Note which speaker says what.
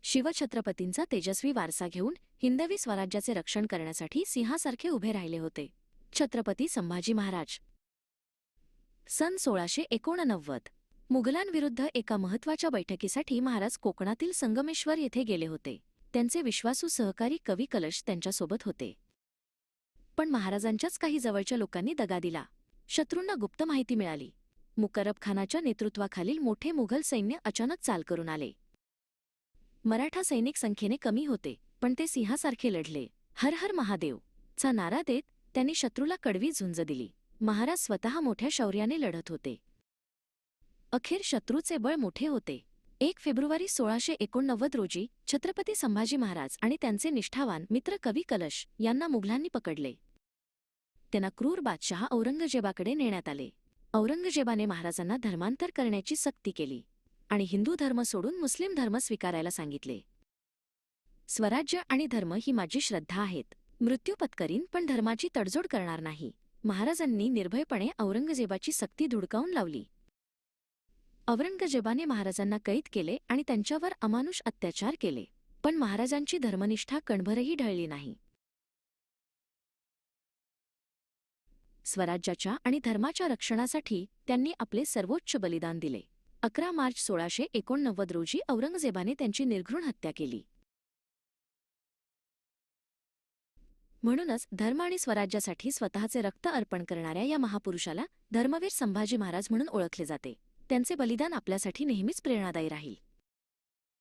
Speaker 1: शिवछत्रपतींचा तेजस्वी वारसा घेऊन हिंदवी स्वराज्याचे रक्षण करण्यासाठी सिंहासारखे उभे राहिले होते. छत्रपती संभाजी महाराज. सन 1689 मुघलांविरुद्ध एका महत्त्वाच्या बैठकीसाठी महाराज कोकणातील संगमेश्वर येथे गेले होते. त्यांचे विश्वासू सहकारी कवी कलश त्यांच्यासोबत होते. पण महाराजांच्याच काही जवळच्या लोकांनी दगा दिला. शत्रूंना गुप्त माहिती मिळाली. मुकरब खानाच्या नेतृत्वाखालील मोठे मुघल सैन्य अचानक चाल करून आले. मराठा सैनिक संख्येने कमी होते, पण ते सिंहासारखे लढले. हर हर महादेव चा नारा देत त्यांनी शत्रूला कडवी झुंज दिली. महाराज स्वतः मोठ्या शौर्याने लढत होते. अखेर शत्रूचे बळ मोठे होते. 1 फेब्रुवारी 1689 रोजी छत्रपती संभाजी महाराज आणि त्यांचे निष्ठावान मित्र कवी कलश यांना मुघलांनी पकडले. त्यांना क्रूर बादशहा औरंगजेबाकडे नेण्यात आले. औरंगजेबाने महाराजांना धर्मांतर करण्याची सक्ती केली आणि हिंदू धर्म सोडून मुस्लिम धर्म स्वीकारायला सांगितले. स्वराज्य आणि धर्म ही माझी श्रद्धा आहेत. मृत्यू पत्करीन पण धर्माची तडजोड करणार नाही. महाराजांनी निर्भयपणे औरंगजेबाची सक्ती धुडकावून लावली. औरंगजेबाने महाराजांना कैद केले आणि त्यांच्यावर अमानुष अत्याचार केले, पण महाराजांची धर्मनिष्ठा कणभरही ढळली नाही. स्वराज्याच्या आणि धर्माच्या रक्षणासाठी त्यांनी आपले सर्वोच्च बलिदान दिले. 11 मार्च 1689 रोजी औरंगजेबाने त्यांची निर्घृण हत्या केली. म्हणूनच धर्म आणि स्वराज्यासाठी स्वतःचे रक्त अर्पण करणाऱ्या या महापुरुषाला धर्मवीर संभाजी महाराज म्हणून ओळखले जाते. त्यांचे बलिदान आपल्यासाठी नेहमीच प्रेरणादायी राहील.